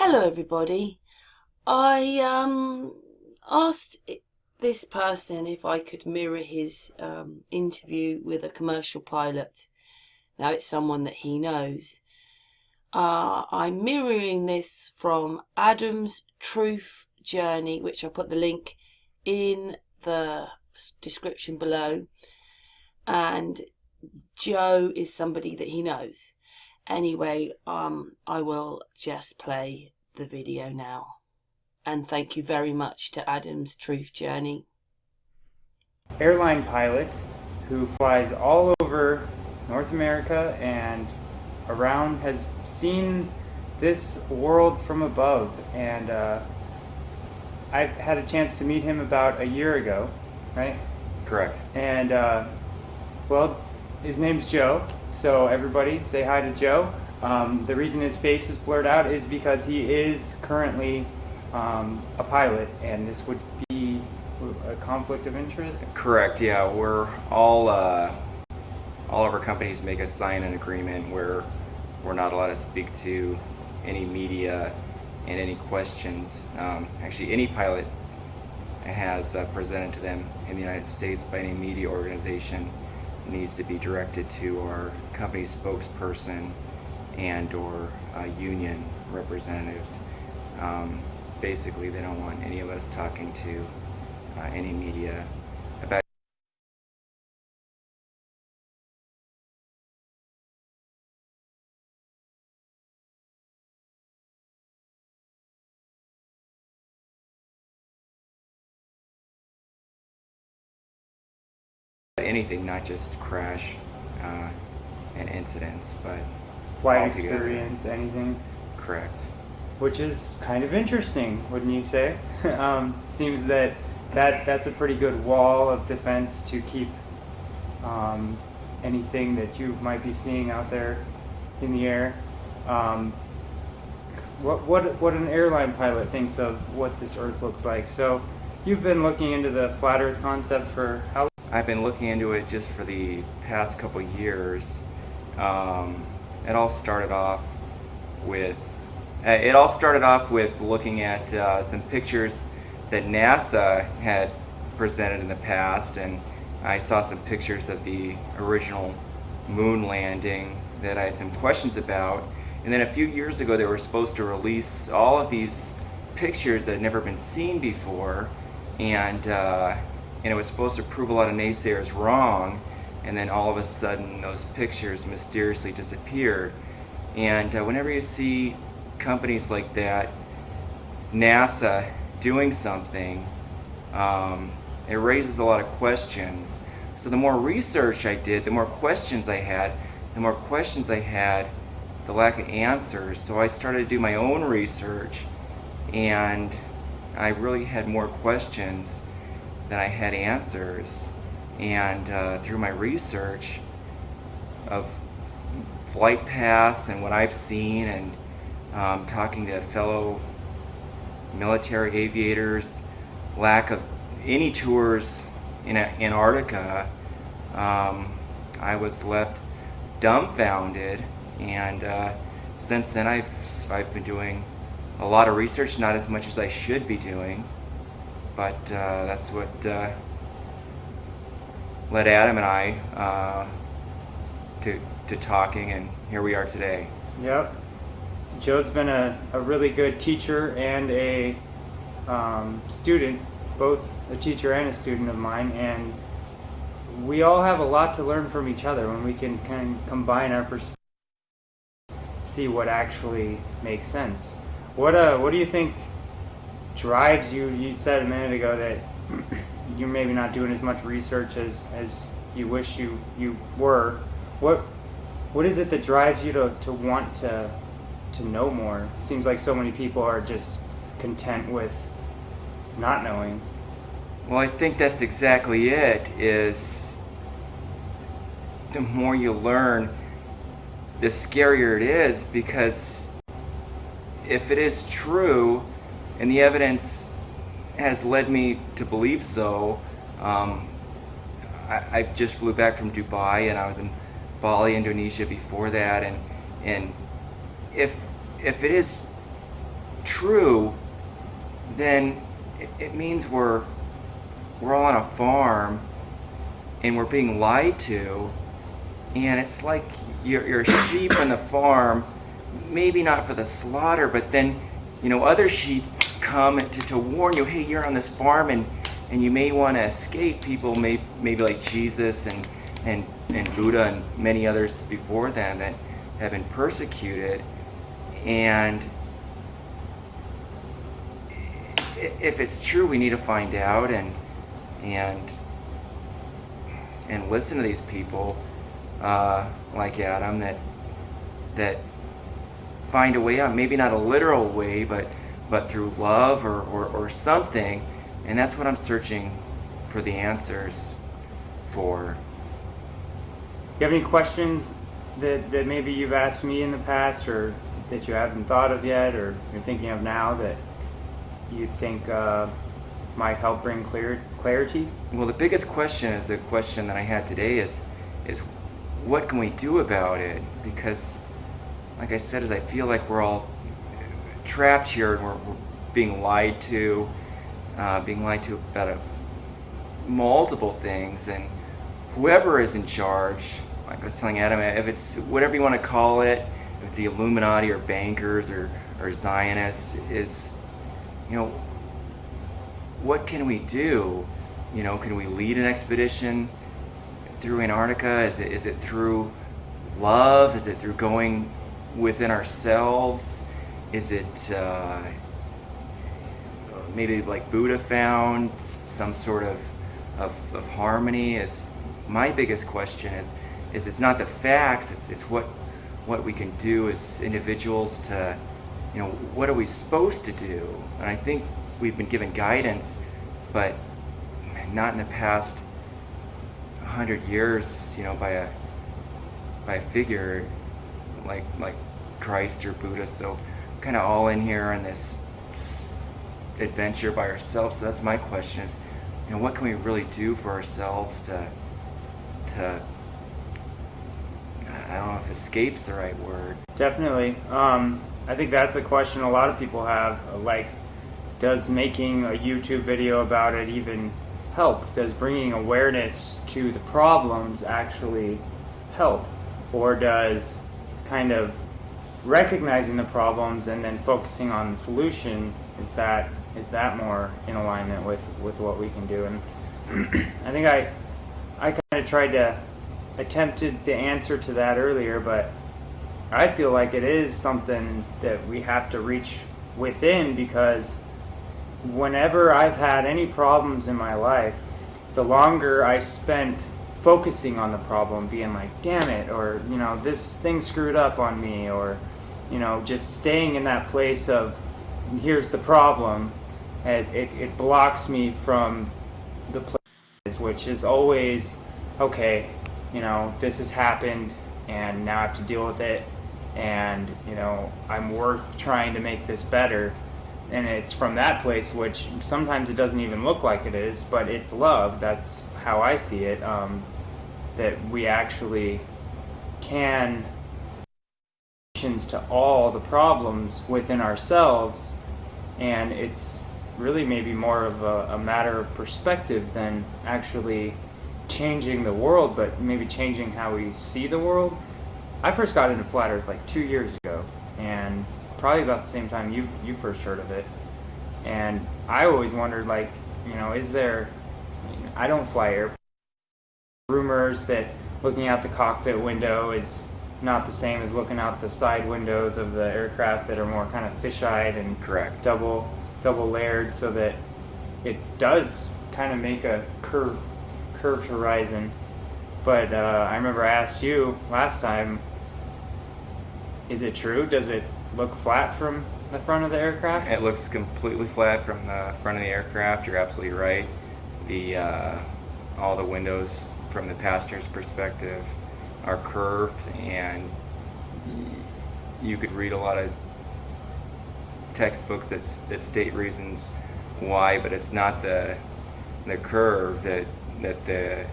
Hello, everybody. I asked this person if I could mirror his interview with a commercial pilot. Now it's someone that he knows. I'm mirroring this from Adam's Truth Journey, which I'll put the link in the description below. And Joe is somebody that he knows. Anyway, I will just play the video now. And thank you very much to Adam's Truth Journey. Airline pilot who flies all over North America and around, has seen this world from above, and I had a chance to meet him about a year ago, right? Correct. And well, his name's Joe, so everybody say hi to Joe. The reason his face is blurred out is because he is currently a pilot, and this would be a conflict of interest. Correct. Yeah, we're all of our companies make us sign an agreement where we're not allowed to speak to any media and any questions. Actually, any pilot has presented to them in the United States by any media organization needs to be directed to our company spokesperson and or union representatives. Basically, they don't want any of us talking to any media about anything, not just crash and incidents, but Flight altogether. experience, anything. Correct. Which is kind of interesting, wouldn't you say? Seems that's a pretty good wall of defense to keep anything that you might be seeing out there in the air. What an airline pilot thinks of what this Earth looks like. So you've been looking into the flat Earth concept for how long? I've been looking into it just for the past couple years. It all started off with looking at some pictures that NASA had presented in the past, and I saw some pictures of the original moon landing that I had some questions about. And then a few years ago, they were supposed to release all of these pictures that had never been seen before, and it was supposed to prove a lot of naysayers wrong. And then all of a sudden, those pictures mysteriously disappeared. And whenever you see companies like that, NASA doing something, it raises a lot of questions. So the more research I did, the more questions I had, the lack of answers. So I started to do my own research, and I really had more questions than I had answers. And through my research of flight paths and what I've seen, and talking to fellow military aviators, lack of any tours in Antarctica, I was left dumbfounded. And since then, I've been doing a lot of research, not as much as I should be doing, but that's what led Adam and I to talking, and here we are today. Yep. Joe's been a really good teacher and a student, both a teacher and a student of mine, and we all have a lot to learn from each other when we can kind of combine our perspectives, see what actually makes sense. What do you think drives you? You said a minute ago that you're maybe not doing as much research as you wish you were. What is it that drives you to want to know more? It seems like so many people are just content with not knowing. Well, I think that's exactly it, is the more you learn, the scarier it is, because if it is true, and the evidence has led me to believe so, I just flew back from Dubai, and I was in Bali, Indonesia before that, and if it is true, then it means we're all on a farm and we're being lied to, and it's like you're a sheep on the farm, maybe not for the slaughter, but then other sheep come to warn you, hey, you're on this farm and you may want to escape. People maybe like Jesus and Buddha and many others before them that have been persecuted. And if it's true, we need to find out and listen to these people like Adam that find a way out. Maybe not a literal way, but through love or something. And that's what I'm searching for the answers for. You have any questions that maybe you've asked me in the past, or that you haven't thought of yet, or you're thinking of now that you think might help bring clarity? Well, the biggest question is the question that I had today is what can we do about it? Because, like I said, I feel like we're all trapped here and we're being lied to about multiple things, and whoever is in charge, like I was telling Adam, if it's whatever you want to call it, if it's the Illuminati or bankers or Zionists, is, what can we do? Can we lead an expedition through Antarctica? Is it through love? Is it through going within ourselves? Is it maybe like Buddha found some sort of harmony? Is my biggest question is it's not the facts, it's what we can do as individuals to, what are we supposed to do? And I think we've been given guidance, but not in the past 100 years, by a figure like Christ or Buddha. So kind of all in here on this adventure by ourselves. So that's my question is, what can we really do for ourselves to I don't know if escape's the right word. Definitely. I think that's a question a lot of people have. Like, does making a YouTube video about it even help? Does bringing awareness to the problems actually help? Or does kind of recognizing the problems and then focusing on the solution, is that more in alignment with what we can do? And I think I kind of attempted the answer to that earlier, but I feel like it is something that we have to reach within, because whenever I've had any problems in my life, the longer I spent focusing on the problem, being like, damn it, or, this thing screwed up on me, or, just staying in that place of, here's the problem, it blocks me from the place, which is always, okay, this has happened, and now I have to deal with it, and, I'm worth trying to make this better. And it's from that place, which sometimes it doesn't even look like it is, but it's love. That's how I see it, that we actually can solutions to all the problems within ourselves, and it's really maybe more of a matter of perspective than actually changing the world, but maybe changing how we see the world. I first got into Flat Earth like 2 years ago, and probably about the same time you first heard of it. And I always wondered, like, is there, I don't fly airplanes, rumors that looking out the cockpit window is not the same as looking out the side windows of the aircraft that are more kind of fisheye and Correct. double layered, so that it does kind of make a curved horizon. But I remember I asked you last time, is it true? Does it look flat from the front of the aircraft? It looks completely flat from the front of the aircraft. You're absolutely right. The all the windows from the passenger's perspective are curved, and you could read a lot of textbooks that state reasons why, but it's not the curve that the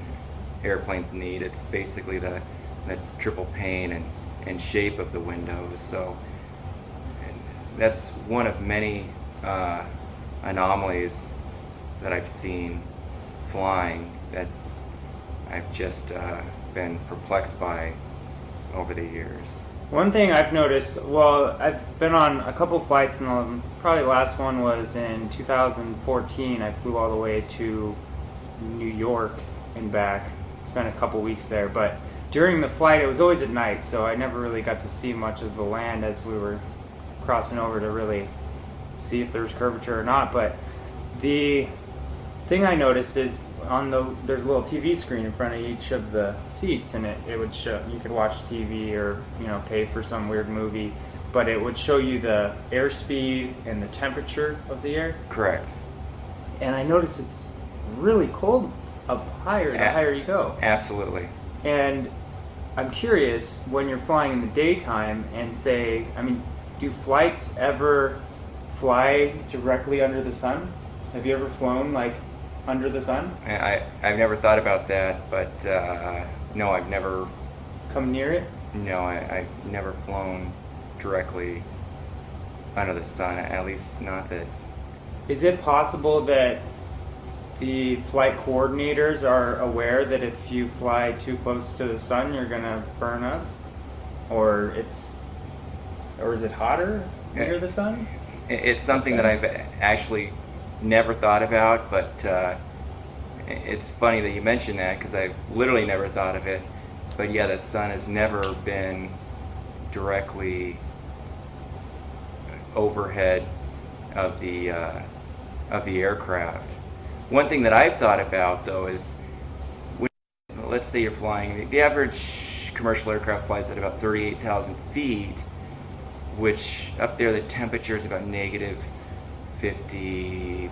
airplanes need. It's basically the triple pane and shape of the windows. So that's one of many anomalies that I've seen flying that I've just been perplexed by over the years. One thing I've noticed, well, I've been on a couple flights, and probably the last one was in 2014. I flew all the way to New York and back. Spent a couple weeks there, but during the flight, it was always at night, so I never really got to see much of the land as we were crossing over to really see if there was curvature or not. But the thing I noticed is there's a little TV screen in front of each of the seats, and it would show, you could watch TV or pay for some weird movie, but it would show you the airspeed and the temperature of the air. Correct. And I noticed it's really cold up higher the higher you go. Absolutely. And I'm curious, when you're flying in the daytime and do flights ever fly directly under the sun? Have you ever flown like under the sun? I've never thought about that, but no, I've never come near it. No, I've never flown directly under the sun. At least not that. Is it possible that the flight coordinators are aware that if you fly too close to the sun, you're gonna burn up, or is it hotter near the sun? It's something that I've actually never thought about, but it's funny that you mention that because I've literally never thought of it. But yeah, the sun has never been directly overhead of the aircraft. One thing that I've thought about though is, let's say you're flying, the average commercial aircraft flies at about 38,000 feet, which up there the temperature is about negative 50,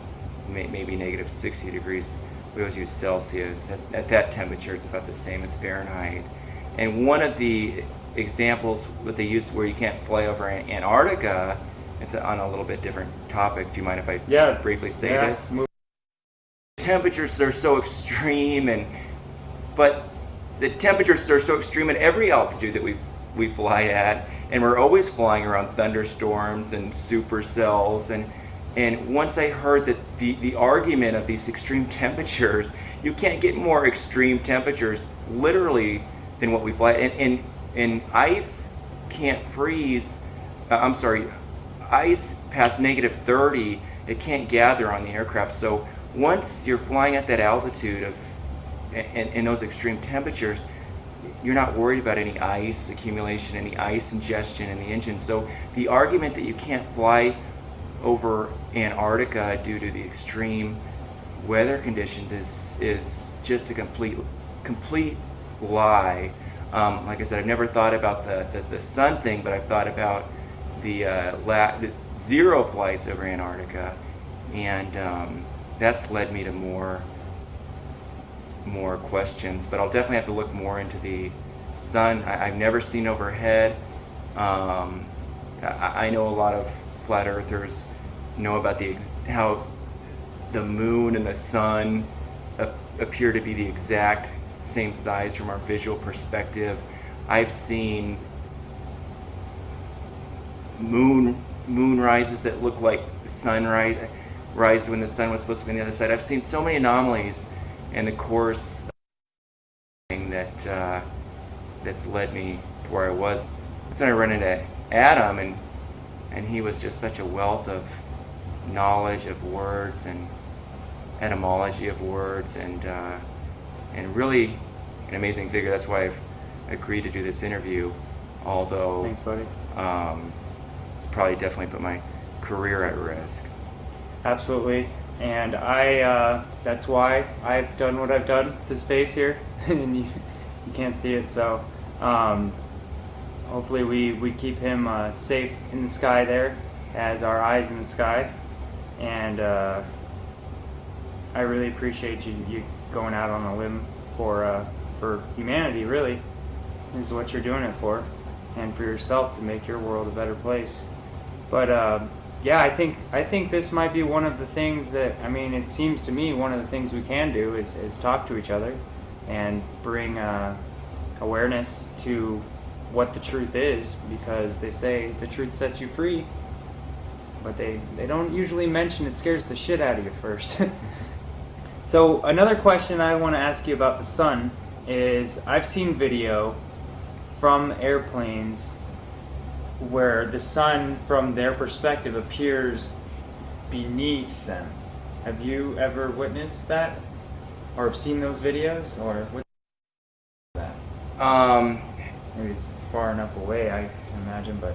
maybe negative 60 degrees. We always use Celsius. At that temperature, it's about the same as Fahrenheit. And one of the examples that they use where you can't fly over Antarctica, it's on a little bit different topic. Do you mind if I just briefly say this? Temperatures are so extreme, but the temperatures are so extreme at every altitude that we fly at, and we're always flying around thunderstorms and supercells, and once I heard that the argument of these extreme temperatures, you can't get more extreme temperatures literally than what we fly, and ice can't freeze, ice past negative 30, it can't gather on the aircraft. So once you're flying at that altitude and those extreme temperatures, you're not worried about any ice accumulation, any ice ingestion in the engine. So the argument that you can't fly over Antarctica due to the extreme weather conditions is just a complete lie. Like I said, I've never thought about the sun thing, but I've thought about the zero flights over Antarctica, and that's led me to more questions. But I'll definitely have to look more into the sun. I've never seen overhead. I know a lot of flat earthers know about how the moon and the sun appear to be the exact same size from our visual perspective. I've seen moon rises that look like sunrise when the sun was supposed to be on the other side. I've seen so many anomalies in the course that's led me to where I was. That's when I run into Adam, and he was just such a wealth of knowledge of words and etymology of words, and really an amazing figure. That's why I've agreed to do this interview, although thanks, buddy. It's probably definitely put my career at risk. Absolutely. And that's why I've done what I've done with this face here, and you can't see it, so hopefully we keep him safe in the sky there as our eyes in the sky. And I really appreciate you going out on a limb for humanity, really, is what you're doing it for, and for yourself to make your world a better place. But yeah, I think this might be one of the things that, it seems to me one of the things we can do is talk to each other and bring awareness to what the truth is, because they say the truth sets you free. but they don't usually mention it. Scares the shit out of you first. So another question I want to ask you about the sun is, I've seen video from airplanes where the sun, from their perspective, appears beneath them. Have you ever witnessed that, or have seen those videos, or what's that? Maybe it's far enough away, I can imagine, but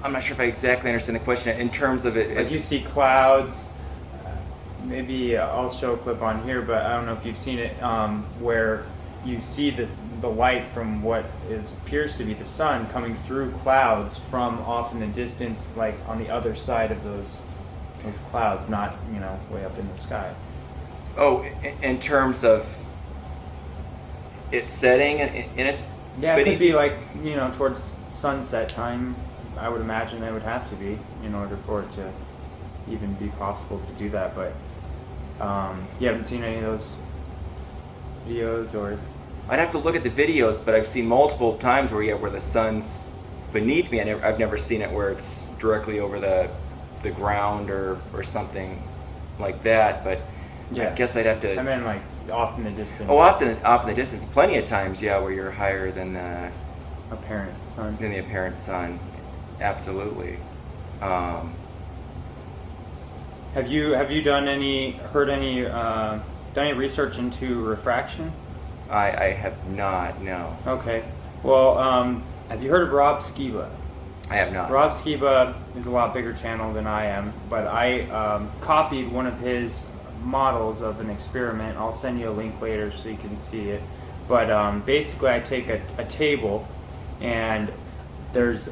I'm not sure if I exactly understand the question in terms of it. like you see clouds. Maybe I'll show a clip on here, but I don't know if you've seen it, where you see the light from what appears to be the sun coming through clouds from off in the distance, like on the other side of those clouds, not way up in the sky. Oh, in terms of it setting and it's Yeah, it could be like towards sunset time. I would imagine it would have to be in order for it to even be possible to do that. But you haven't seen any of those videos, or? I'd have to look at the videos, but I've seen multiple times where the sun's beneath me. I've never seen it where it's directly over the ground or something like that. But Yeah. I guess I'd have to. I mean, like off in the distance. Oh, off in the distance, plenty of times, yeah, where you're higher than the Apparent sun. apparent sun. Absolutely. Have you done any research into refraction? I have not. No, Okay. Well, have you heard of Rob Skiba? I have not. Rob Skiba is a lot bigger channel than I am, but I copied one of his models of an experiment. I'll send you a link later so you can see it. But basically, I take a table, and there's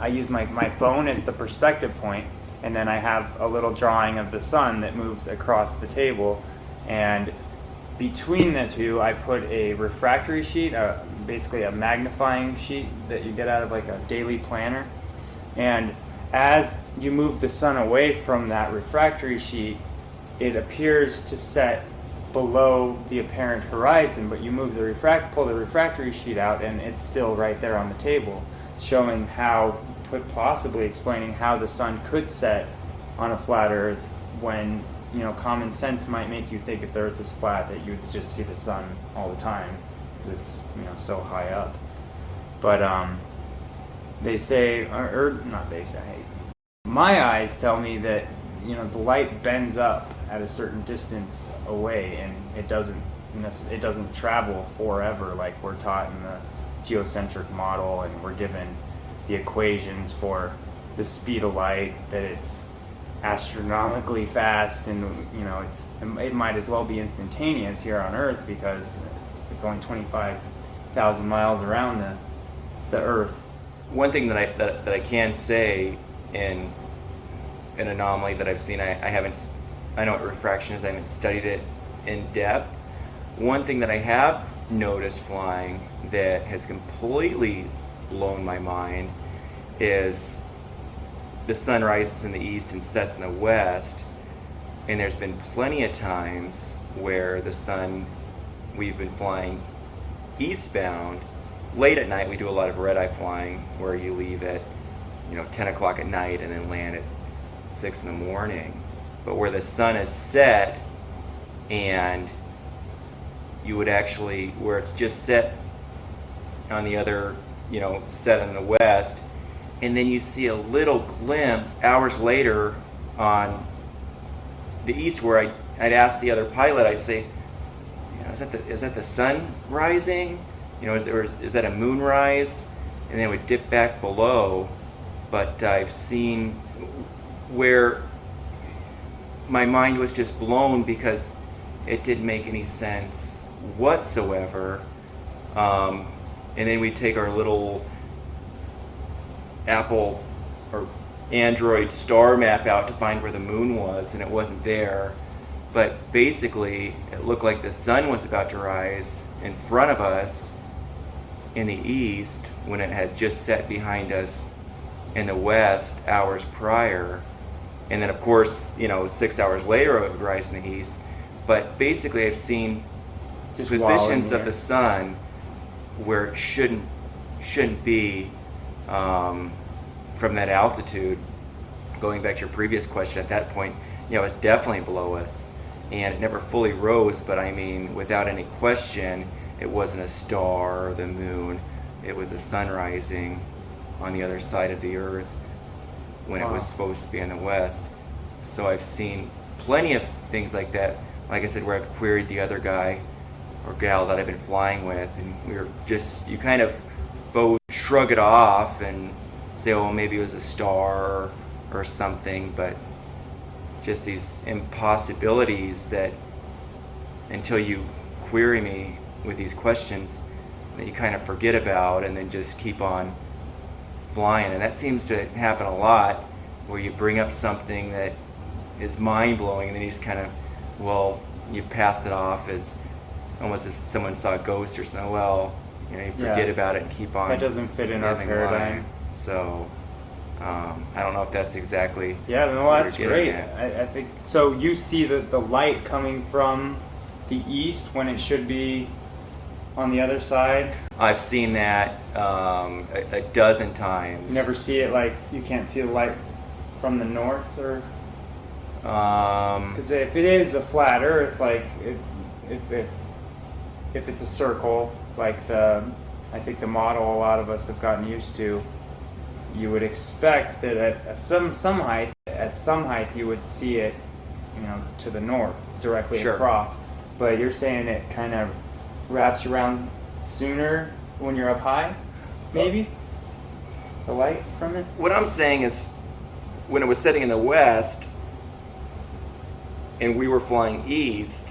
I use my phone as the perspective point, and then I have a little drawing of the sun that moves across the table, and between the two, I put a refractory sheet, basically a magnifying sheet that you get out of like a daily planner. And as you move the sun away from that refractory sheet, it appears to set below the apparent horizon, but you move pull the refractory sheet out, and it's still right there on the table, showing possibly explaining how the sun could set on a flat Earth when common sense might make you think if the Earth is flat that you would just see the sun all the time because it's so high up. But they say, or not they say, my eyes tell me that the light bends up at a certain distance away, and it doesn't travel forever like we're taught in the geocentric model, and we're given the equations for the speed of light, that it's astronomically fast, and it might as well be instantaneous here on Earth because it's only 25,000 miles around the Earth. One thing that I can say in an anomaly that I've seen, I know what refraction is. I haven't studied it in depth. One thing that I have noticed flying that has completely blown my mind is the sun rises in the east and sets in the west, and there's been plenty of times where we've been flying eastbound late at night. We do a lot of red-eye flying where you leave at 10 o'clock at night and then land at 6 in the morning, but where the sun is set, and you would actually, where it's just set on the other, set in the west, and then you see a little glimpse hours later on the east, where I'd ask the other pilot, I'd say, is that the sun rising? Is that a moonrise? And then it would dip back below. But I've seen where my mind was just blown because it didn't make any sense whatsoever. And then we take our little Apple or Android star map out to find where the moon was, and it wasn't there. But basically, it looked like the sun was about to rise in front of us in the east when it had just set behind us in the west hours prior. And then, of course, 6 hours later it would rise in the east. But basically, I've seen Just positions of the sun where it shouldn't be from that altitude, going back to your previous question, at that point, it's definitely below us. And it never fully rose, but I mean, without any question, it wasn't a star or the moon. It was the sun rising on the other side of the earth when it was supposed to be in the west. So I've seen plenty of things like that. Like I said, where I've queried the other guy or gal that I've been flying with, and you kind of both shrug it off and say, oh, maybe it was a star or something, but just these impossibilities that until you query me with these questions that you kind of forget about and then just keep on flying. And that seems to happen a lot, where you bring up something that is mind-blowing and then you just kind of, you pass it off as almost if someone saw a ghost or something. You forget about it and keep on. That doesn't fit in our paradigm. Life. So I don't know if that's exactly. Yeah, no, that's great. I think so. You see the light coming from the east when it should be on the other side. I've seen that a dozen times. You never see it, like you can't see the light from the north, or because if it is a flat Earth, like if it's a circle, like I think the model a lot of us have gotten used to, you would expect that at some height you would see it, to the north, directly across. But you're saying it kind of wraps around sooner when you're up high, maybe? The light from it? What I'm saying is, when it was setting in the west and we were flying east,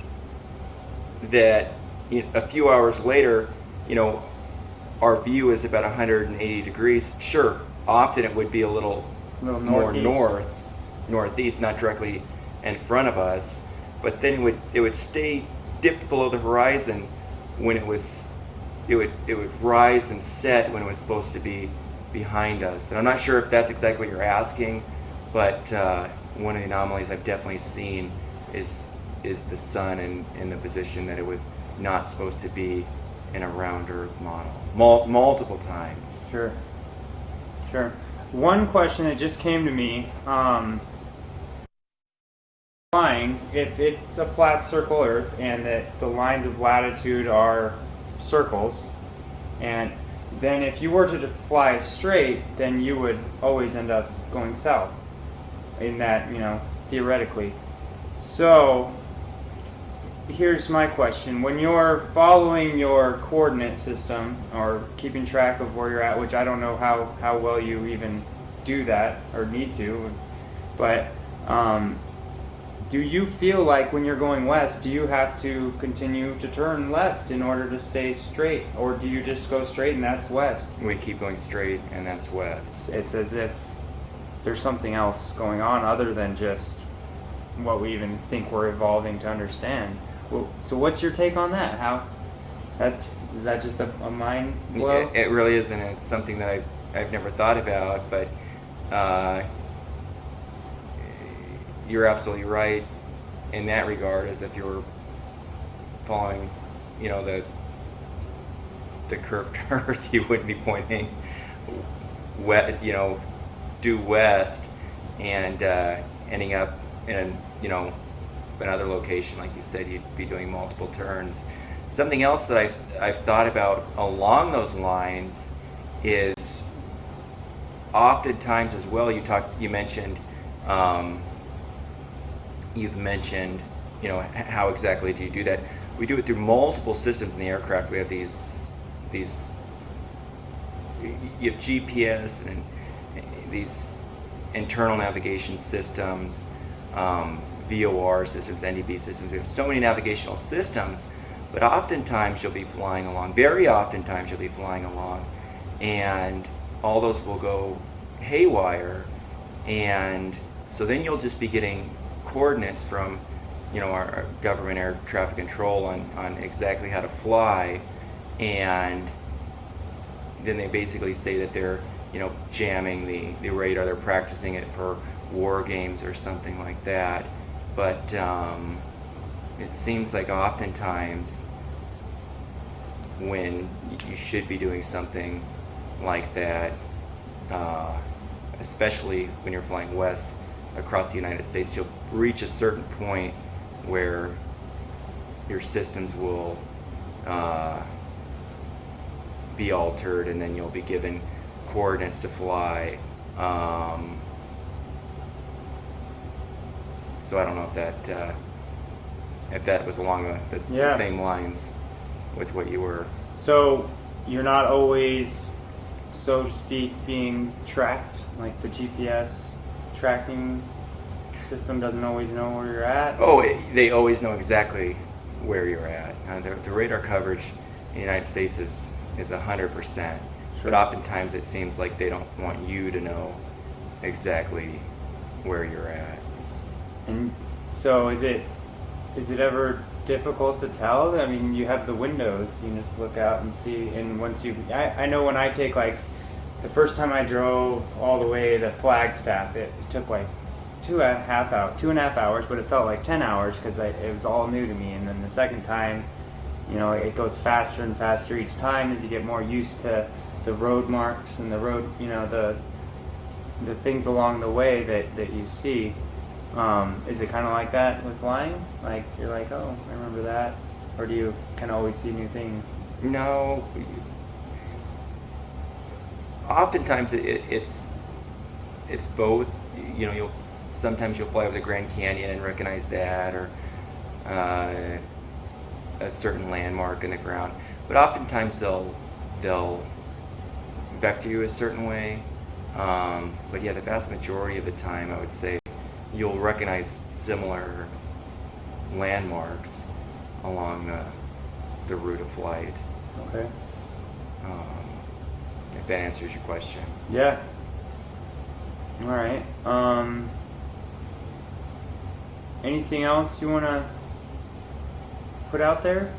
that a few hours later, our view is about 180 degrees. Sure, often it would be a little more northeast, not directly in front of us, but then it would stay dipped below the horizon when it would rise and set when it was supposed to be behind us. And I'm not sure if that's exactly what you're asking, but one of the anomalies I've definitely seen is the sun in the position that it was not supposed to be in a round Earth model, multiple times. Sure. One question that just came to me, flying, if it's a flat circle Earth and that the lines of latitude are circles, and then if you were to fly straight, then you would always end up going south, in that, theoretically. So here's my question. When you're following your coordinate system or keeping track of where you're at, which I don't know how well you even do that or need to, but do you feel like when you're going west, do you have to continue to turn left in order to stay straight, or do you just go straight and that's west? We keep going straight and that's west. It's as if there's something else going on other than just what we even think we're evolving to understand. So what's your take on that? Is that just a mind blow? It really is, and it's something that I've never thought about, but you're absolutely right in that regard, as if you were following, the curved earth, you wouldn't be pointing due west and ending up in another location. Like you said, you'd be doing multiple turns. Something else that I've thought about along those lines is oftentimes as well. You've mentioned, how exactly do you do that? We do it through multiple systems in the aircraft. We have these you have GPS and these internal navigation systems, VOR systems, NDB systems. We have so many navigational systems, but oftentimes you'll be flying along, very oftentimes you'll be flying along, and all those will go haywire, and so then you'll just be getting coordinates from our government air traffic control on exactly how to fly, and then they basically say that they're jamming the radar, they're practicing it for war games or something like that. But it seems like oftentimes when you should be doing something like that, especially when you're flying west across the United States, you'll reach a certain point where your systems will be altered, and then you'll be given coordinates to fly. So I don't know if that was along the same lines with what you were. So you're not always, so to speak, being tracked, like the GPS tracking system doesn't always know where you're at? Oh, they always know exactly where you're at. The radar coverage in the United States is 100%. Sure. But oftentimes it seems like they don't want you to know exactly where you're at. And so is it ever difficult to tell? I mean, you have the windows, you just look out and see, and once I know when I take, like, the first time I drove all the way to Flagstaff, it took like 2.5 hours, but it felt like 10 hours because it was all new to me. And then the second time, you know, it goes faster and faster each time as you get more used to the road marks and the road, you know, the things along the way that you see. Is it kind of like that with flying? Like, you're like, oh, I remember that? Or do you kind of always see new things? No. Oftentimes it's both. You know, sometimes you'll fly over the Grand Canyon and recognize that, or a certain landmark in the ground. But oftentimes they'll vector you a certain way. But yeah, the vast majority of the time, I would say, you'll recognize similar landmarks along the route of flight. Okay. If that answers your question. Yeah. All right. Anything else you want to put out there?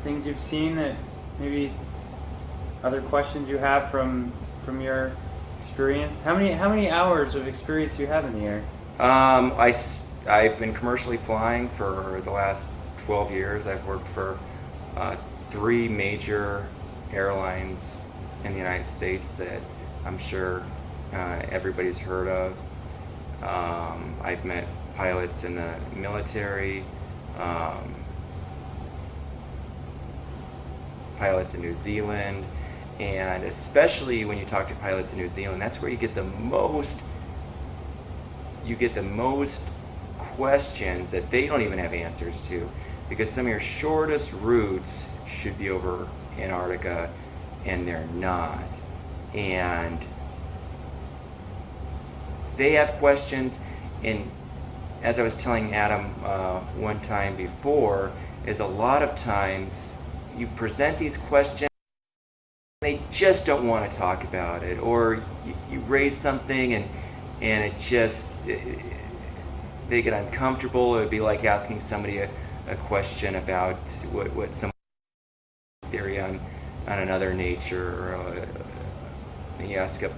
Things you've seen that maybe other questions you have from your experience? How many hours of experience do you have in the air? I've been commercially flying for the last 12 years. I've worked for 3 major airlines in the United States that I'm sure everybody's heard of. I've met pilots in the military, pilots in New Zealand, and especially when you talk to pilots in New Zealand, that's where you get the most questions that they don't even have answers to, because some of your shortest routes should be over Antarctica and they're not. And they have questions, and as I was telling Adam one time before, is a lot of times you present these questions, they just don't want to talk about it, or you raise something and it just, they get uncomfortable. It would be like asking somebody a question about what some theory on another nature, or you ask a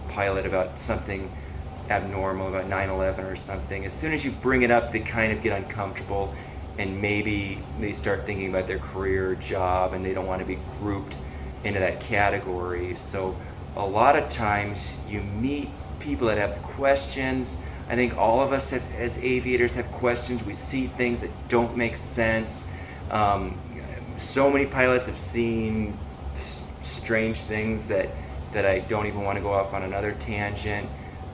pilot about something abnormal about 9/11 or something. As soon as you bring it up, they kind of get uncomfortable, and maybe they start thinking about their career or job, and they don't want to be grouped into that category. So a lot of times you meet people that have questions. I think all of us as aviators have questions. We see things that don't make sense. So many pilots have seen strange things that I don't even want to go off on another tangent.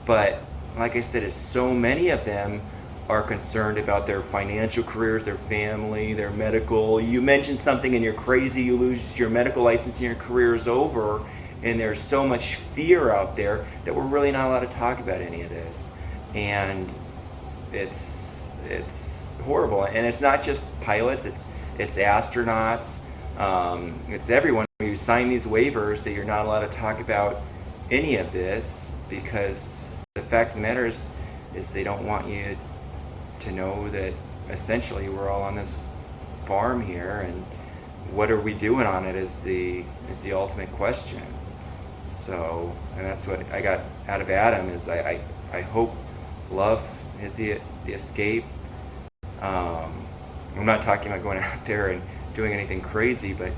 But like I said, so many of them are concerned about their financial careers, their family, their medical. You mention something and you're crazy, you lose your medical license and your career is over. And there's so much fear out there that we're really not allowed to talk about any of this. And it's horrible. And it's not just pilots, it's astronauts, it's everyone. You sign these waivers that you're not allowed to talk about any of this, because the fact of the matter is they don't want you to know that essentially we're all on this farm here, and what are we doing on it is the ultimate question. So, and that's what I got out of Adam, is I hope love is the escape. I'm not talking about going out there and doing anything crazy, but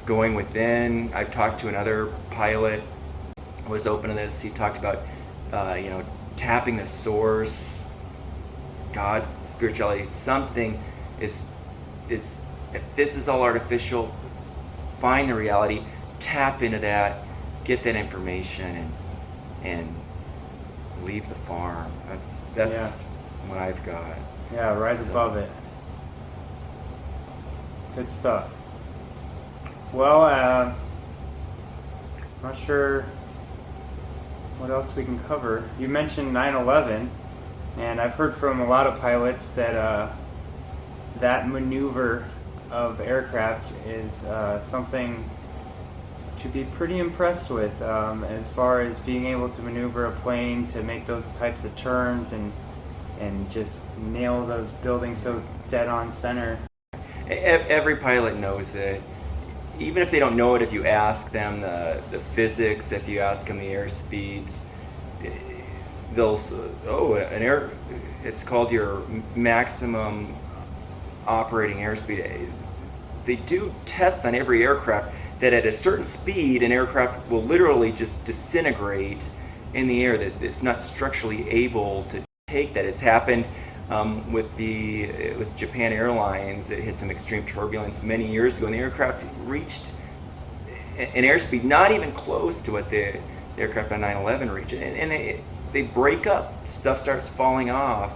going within. I've talked to another pilot who was open to this. He talked about tapping the source, God, spirituality, something is if this is all artificial, find the reality, tap into that, get that information, and leave the farm. That's Yeah. what I've got. Yeah, rise So- above it. Good stuff. Well, not sure what else we can cover. You mentioned 9/11, and I've heard from a lot of pilots that that maneuver of aircraft is something to be pretty impressed with, as far as being able to maneuver a plane to make those types of turns and just nail those buildings so dead on center. Every pilot knows it. Even if they don't know it, if you ask them the physics, if you ask them the air speeds, they'll it's called your maximum operating airspeed. They do tests on every aircraft that at a certain speed an aircraft will literally just disintegrate in the air, that it's not structurally able to take that. It's happened it was Japan Airlines. It hit some extreme turbulence many years ago, and the aircraft reached an airspeed not even close to what the aircraft on 9/11 reached, and they break up. Stuff starts falling off,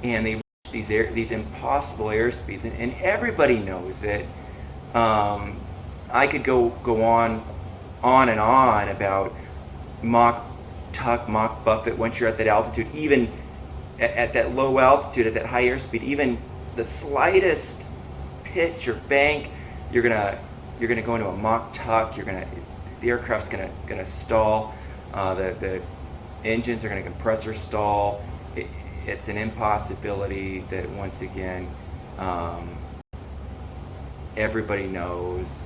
and they reach these impossible airspeeds, and everybody knows it. I could go on and on about Mach Tuck, Mach Buffet. Once you're at that altitude, even at that low altitude, at that high airspeed, even the slightest pitch or bank, you're gonna go into a Mach Tuck. The aircraft's gonna stall. The engines are gonna compressor stall. It's an impossibility that, once again, everybody knows,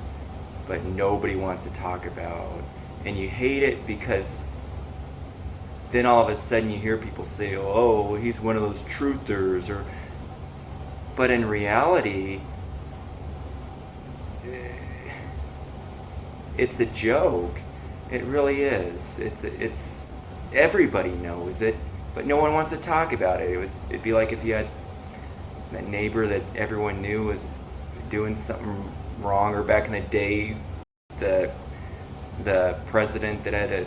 but nobody wants to talk about. And you hate it because then all of a sudden you hear people say, "Oh, he's one of those truthers," but in reality, it's a joke. It really is. It's everybody knows it, but no one wants to talk about it. It'd be like if you had that neighbor that everyone knew was doing something wrong, or back in the day, the president that had a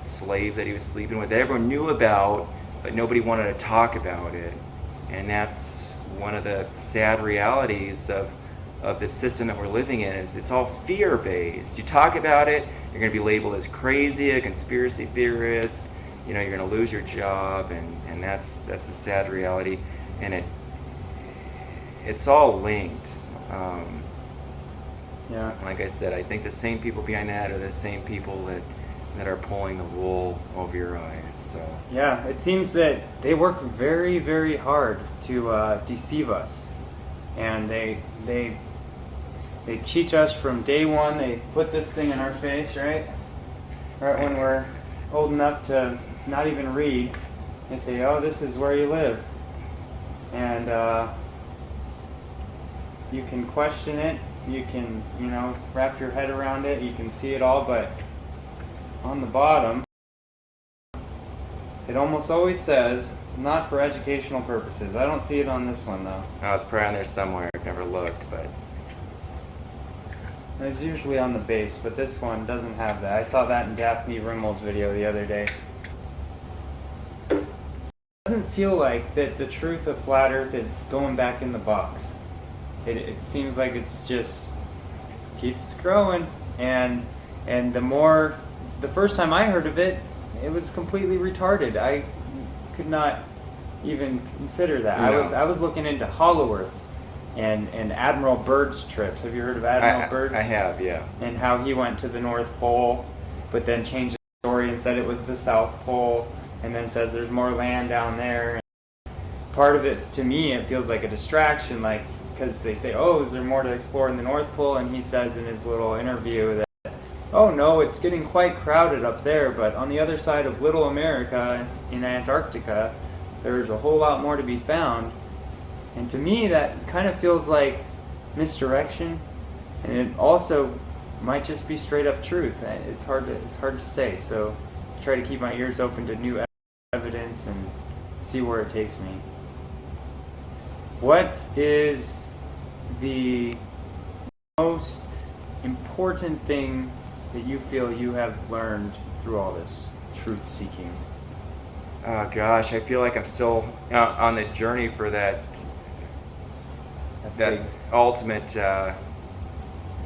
slave that he was sleeping with, that everyone knew about, but nobody wanted to talk about it. And that's one of the sad realities of the system that we're living in, is it's all fear-based. You talk about it, you're going to be labeled as crazy, a conspiracy theorist, you're going to lose your job, and that's the sad reality. And it's all linked. Yeah. Like I said, I think the same people behind that are the same people that are pulling the wool over your eyes. So Yeah, it seems that they work very, very hard to deceive us, and they teach us from day one. They put this thing in our face, right when we're old enough to not even read. They say, "Oh, this is where you live," and you can question it. You can, wrap your head around it. You can see it all, but on the bottom, it almost always says, "Not for educational purposes." I don't see it on this one, though. oh, it's probably on there somewhere. I've never looked, but It's usually on the base, but this one doesn't have that. I saw that in Daphne Rimmel's video the other day. It doesn't feel like that the truth of flat Earth is going back in the box. It seems like it keeps growing, and the first time I heard of it, it was completely retarded. I could not even consider that. No. I was looking into Hollow Earth and Admiral Byrd's trips. Have you heard of Admiral Byrd? I have, yeah. And how he went to the North Pole, but then changed the story and said it was the South Pole, and then says there's more land down there. Part of it, to me, it feels like a distraction, because they say, "Oh, is there more to explore in the North Pole?" And he says in his little interview that, "Oh no, it's getting quite crowded up there, but on the other side of Little America in Antarctica, there's a whole lot more to be found." And to me, that kind of feels like misdirection, and it also might just be straight up truth. It's hard to say. So I try to keep my ears open to new evidence experience and see where it takes me. What is the most important thing that you feel you have learned through all this truth seeking? Oh gosh, I feel like I'm still on the journey for that Big- ultimate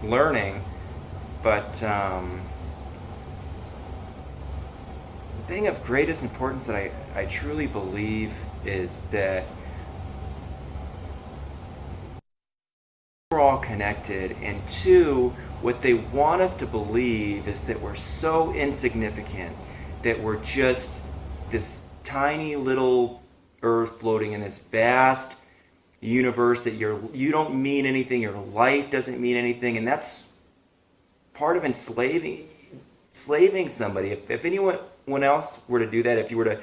learning, but the thing of greatest importance that I truly believe is that we're all connected, and two, what they want us to believe is that we're so insignificant, that we're just this tiny little earth floating in this vast universe, that you don't mean anything, your life doesn't mean anything, and that's part of enslaving somebody. If anyone else were to do that, if you were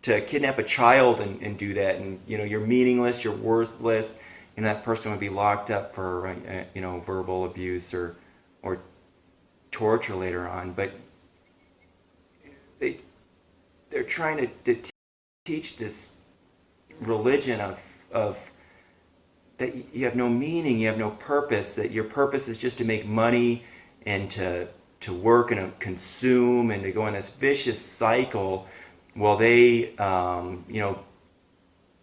to kidnap a child and do that, and you're meaningless, you're worthless, that person would be locked up for verbal abuse or torture later on. But they're trying to teach this religion of that you have no meaning, you have no purpose, that your purpose is just to make money and to work and to consume and to go in this vicious cycle, while they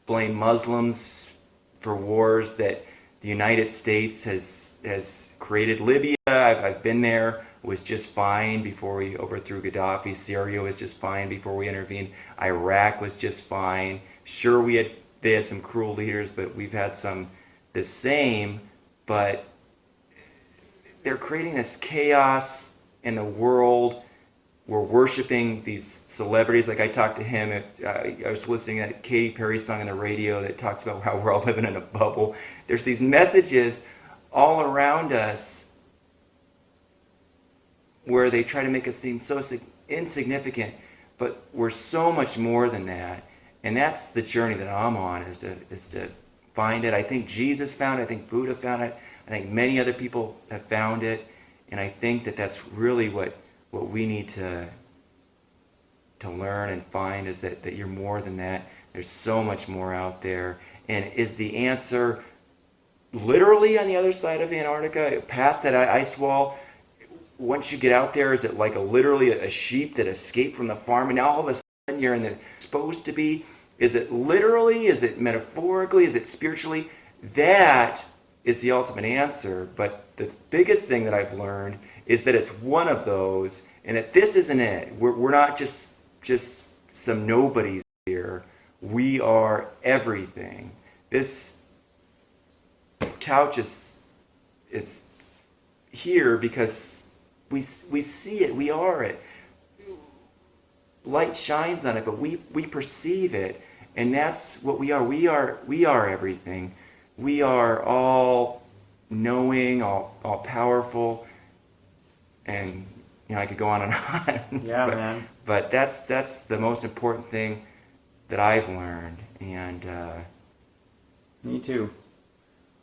blame Muslims for wars that the United States has created. Libya, I've been there, was just fine before we overthrew Gaddafi. Syria was just fine before we intervened. Iraq was just fine. Sure, they had some cruel leaders, but we've had some the same. But they're creating this chaos in the world. We're worshiping these celebrities. Like I talked to him, I was listening to that Katy Perry song on the radio that talks about how we're all living in a bubble. There's these messages all around us where they try to make us seem so insignificant, but we're so much more than that. And that's the journey that I'm on, is to find it. I think Jesus found it. I think Buddha found it. I think many other people have found it. And I think that that's really what we need to learn and find, is that you're more than that. There's so much more out there. And is the answer literally on the other side of Antarctica, past that ice wall? Once you get out there, is it like literally a sheep that escaped from the farm, and now all of a sudden you're in the supposed to be? Is it literally? Is it metaphorically? Is it spiritually? That is the ultimate answer. But the biggest thing that I've learned is that it's one of those, and that this isn't it. We're not just some nobodies here. We are everything. This couch is here because we see it. We are it. Light shines on it, but we perceive it, and that's what we are. We are everything. We are all knowing, all powerful, and I could go on and on. Yeah, man. But that's the most important thing that I've learned, and Me too.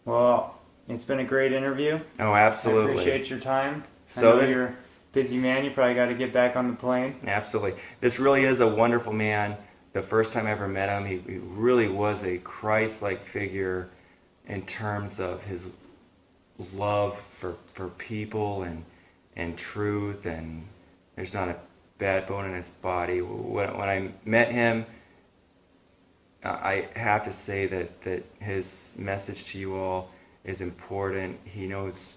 Well, it's been a great interview. oh, absolutely. I appreciate your time. So I know then- you're a busy man. You probably got to get back on the plane. Absolutely. This really is a wonderful man. The first time I ever met him, he really was a Christ-like figure in terms of his love for people and truth, and there's not a bad bone in his body. When I met him, I have to say that his message to you all is important. He knows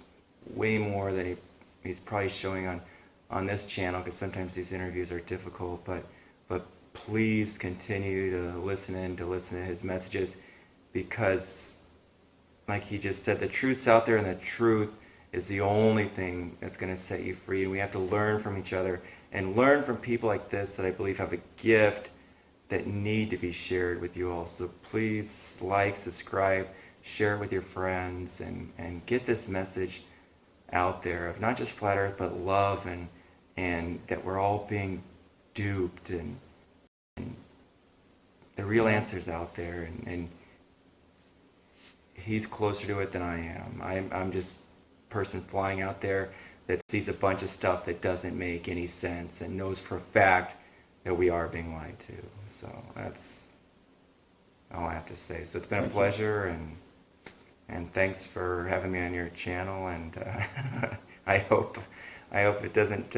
way more than he's probably showing on this channel, because sometimes these interviews are difficult, but please continue to listen to his messages, because like he just said, the truth's out there, and the truth is the only thing that's going to set you free. And we have to learn from each other and learn from people like this that I believe have a gift that need to be shared with you all. So please like, subscribe, share it with your friends, and get this message out there of not just flat earth, but love, and that we're all being duped, and the real answer's out there, and he's closer to it than I am. I'm just a person flying out there that sees a bunch of stuff that doesn't make any sense, and knows for a fact that we are being lied to. So that's all I have to say. So it's been a Thank you. pleasure, and thanks for having me on your channel. And I hope it doesn't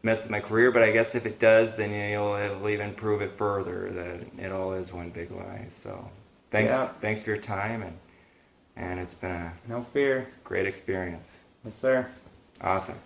mess with my career. But I guess if it does, then it'll even prove it further that it all is one big lie. So thanks for your time, and it's been a No fear. great experience. Yes, sir. Awesome.